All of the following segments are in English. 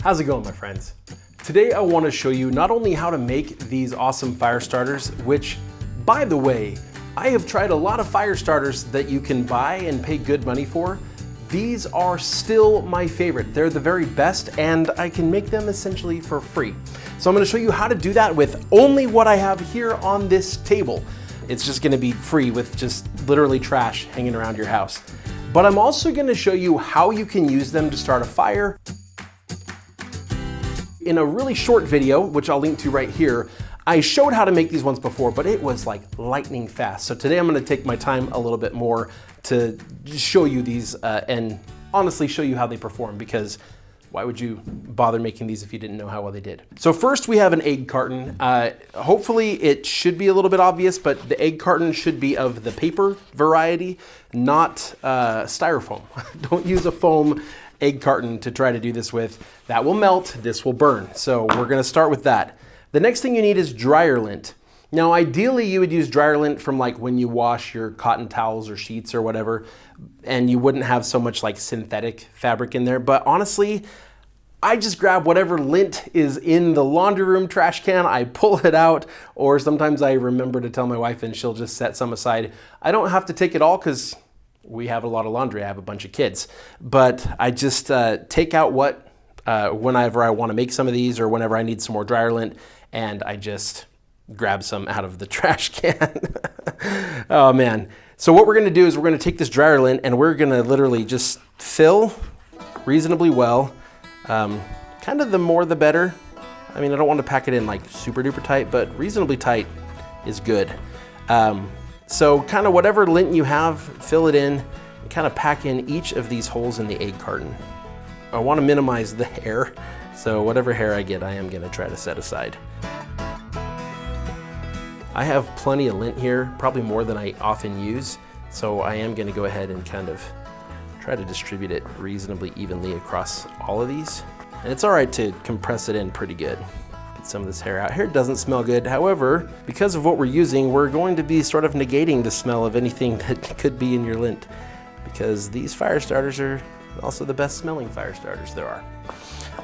How's it going, my friends? Today I want to show you not only how to make these awesome fire starters, which, by the way, I have tried a lot of fire starters that you can buy and pay good money for. These are still my favorite. They're the very best, and I can make them essentially for free. So I'm going to show you how to do that with only what I have here on this table. It's just going to be free with just literally trash hanging around your house. But I'm also going to show you how you can use them to start a fire. In a really short video, which I'll link to right here, I showed how to make these ones before, but it was like lightning fast. So today I'm gonna take my time a little bit more to show you these and honestly show you how they perform, because why would you bother making these if you didn't know how well they did? So first we have an egg carton. Hopefully it should be a little bit obvious, but the egg carton should be of the paper variety, not styrofoam. Don't use a foam egg carton to try to do this with. That will melt, this will burn. So we're gonna start with that. The next thing you need is dryer lint. Now ideally you would use dryer lint from like when you wash your cotton towels or sheets or whatever, and you wouldn't have so much like synthetic fabric in there. But honestly, I just grab whatever lint is in the laundry room trash can, I pull it out, or sometimes I remember to tell my wife and she'll just set some aside. I don't have to take it all because we have a lot of laundry, I have a bunch of kids. But I just take out what, whenever I wanna make some of these or whenever I need some more dryer lint, and I just grab some out of the trash can. Oh man. So what we're gonna do is we're gonna take this dryer lint and we're gonna literally just fill reasonably well. Kind of the more the better. I mean, I don't want to pack it in like super duper tight, but reasonably tight is good. So kind of whatever lint you have, fill it in and kind of pack in each of these holes in the egg carton. I want to minimize the hair, so whatever hair I get, I am going to try to set aside. I have plenty of lint here, probably more than I often use, so I am going to go ahead and kind of try to distribute it reasonably evenly across all of these. And it's all right to compress it in pretty good. Get some of this hair out. Hair doesn't smell good. However, because of what we're using, we're going to be sort of negating the smell of anything that could be in your lint, because these fire starters are also the best smelling fire starters there are.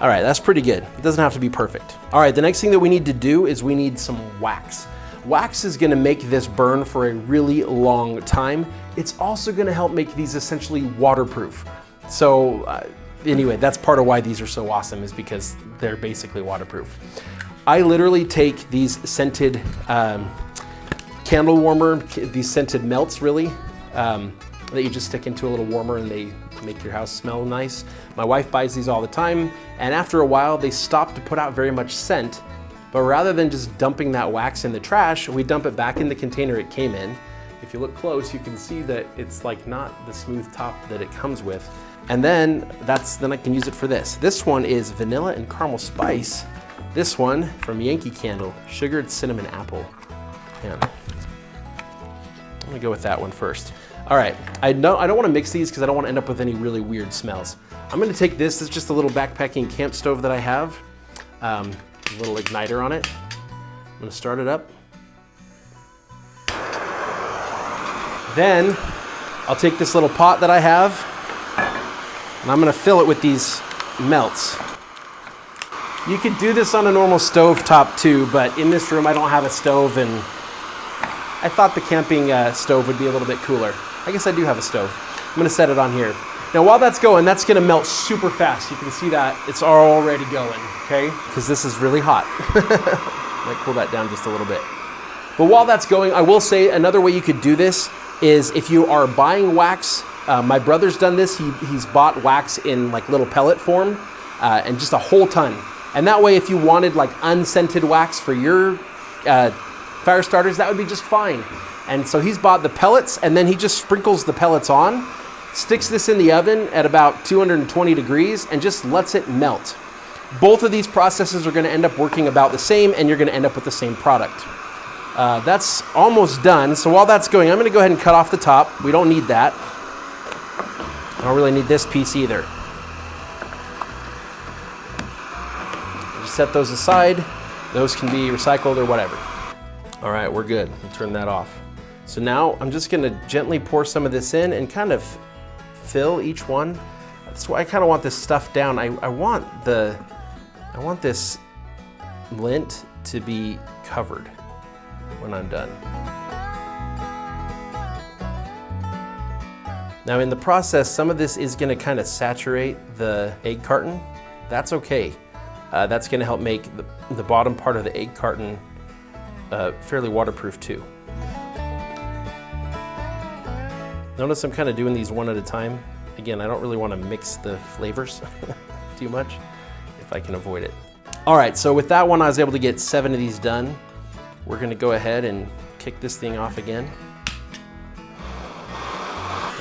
All right, that's pretty good. It doesn't have to be perfect. All right, the next thing that we need to do is we need some wax. Wax is gonna make this burn for a really long time. It's also gonna help make these essentially waterproof. So anyway, that's part of why these are so awesome, is because they're basically waterproof. I literally take these scented candle warmer, these scented melts really, that you just stick into a little warmer and they make your house smell nice. My wife buys these all the time, and after a while they stop to put out very much scent. But rather than just dumping that wax in the trash, we dump it back in the container it came in. If you look close, you can see that it's like not the smooth top that it comes with. And then I can use it for this. This one is vanilla and caramel spice. This one from Yankee Candle, sugared cinnamon apple. Man, I'm gonna go with that one first. All right, I don't wanna mix these because I don't wanna end up with any really weird smells. I'm gonna take this, it's just a little backpacking camp stove that I have. A little igniter on it. I'm gonna start it up. Then I'll take this little pot that I have and I'm gonna fill it with these melts. You could do this on a normal stove top too, but in this room I don't have a stove, and I thought the camping stove would be a little bit cooler. I guess I do have a stove. I'm gonna set it on here. Now while that's going, that's gonna melt super fast. You can see that it's already going, okay? Because this is really hot. Might cool that down just a little bit. But while that's going, I will say another way you could do this is if you are buying wax. My brother's done this. He's bought wax in like little pellet form and just a whole ton. And that way, if you wanted like unscented wax for your fire starters, that would be just fine. And so he's bought the pellets, and then he just sprinkles the pellets on, sticks this in the oven at about 220 degrees, and just lets it melt. Both of these processes are gonna end up working about the same, and you're gonna end up with the same product. That's almost done. So while that's going, I'm gonna go ahead and cut off the top. We don't need that. I don't really need this piece either. Just set those aside. Those can be recycled or whatever. All right, we're good. We'll turn that off. So now I'm just gonna gently pour some of this in and kind of fill each one. That's why I kind of want this stuff down. I want the I want this lint to be covered when I'm done. Now in the process, some of this is gonna kind of saturate the egg carton. That's okay. That's gonna help make the bottom part of the egg carton fairly waterproof too. Notice I'm kind of doing these one at a time. Again, I don't really want to mix the flavors too much if I can avoid it. All right, so with that one, I was able to get 7 of these done. We're gonna go ahead and kick this thing off again.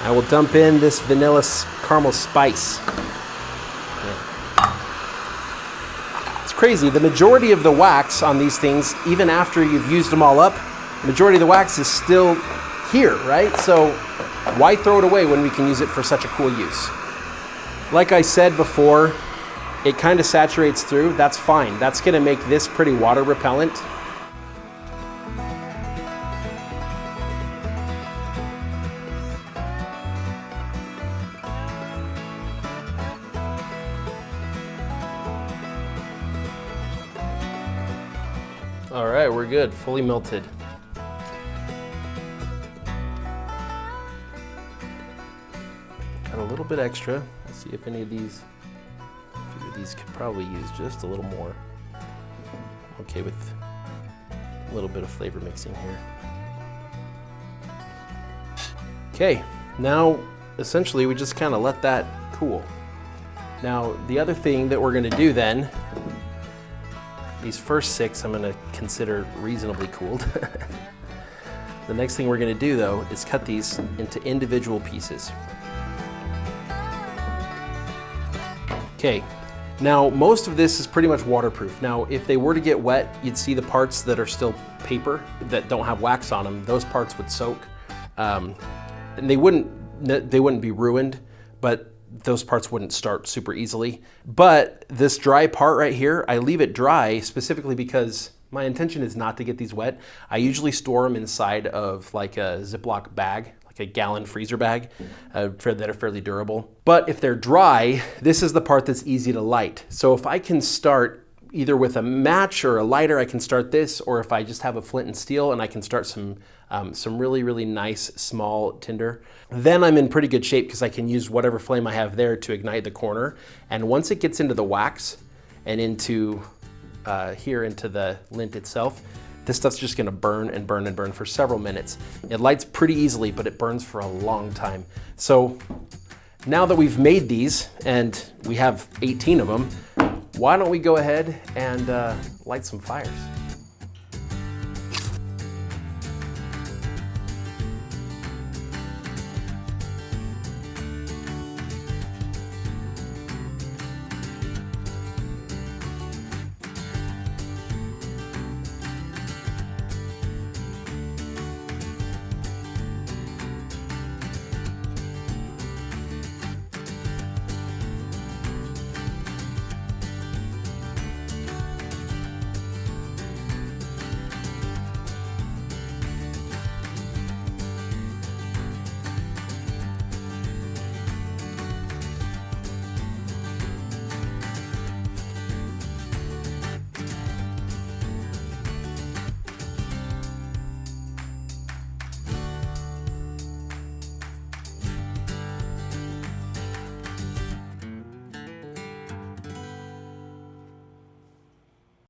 I will dump in this vanilla caramel spice. It's crazy, the majority of the wax on these things, even after you've used them all up, the majority of the wax is still here, right? So why throw it away when we can use it for such a cool use? Like I said before, it kind of saturates through. That's fine. That's gonna make this pretty water repellent. All right, we're good, fully melted. Got a little bit extra. Let's see if any of these, a few of these could probably use just a little more. Okay with a little bit of flavor mixing here. Okay, now essentially we just kind of let that cool. Now the other thing that we're gonna do then, these first 6 I'm gonna consider reasonably cooled. The next thing we're gonna do though is cut these into individual pieces. Okay, now most of this is pretty much waterproof. Now, if they were to get wet, you'd see the parts that are still paper that don't have wax on them. Those parts would soak, and they wouldn't be ruined, but those parts wouldn't start super easily. But this dry part right here, I leave it dry specifically because my intention is not to get these wet. I usually store them inside of like a Ziploc bag, like a gallon freezer bag that are fairly durable. But if they're dry, this is the part that's easy to light. So if I can start either with a match or a lighter, I can start this, or if I just have a flint and steel and I can start some really, really nice small tinder, then I'm in pretty good shape because I can use whatever flame I have there to ignite the corner. And once it gets into the wax and into here into the lint itself, this stuff's just gonna burn and burn and burn for several minutes. It lights pretty easily, but it burns for a long time. So now that we've made these, and we have 18 of them, why don't we go ahead and light some fires?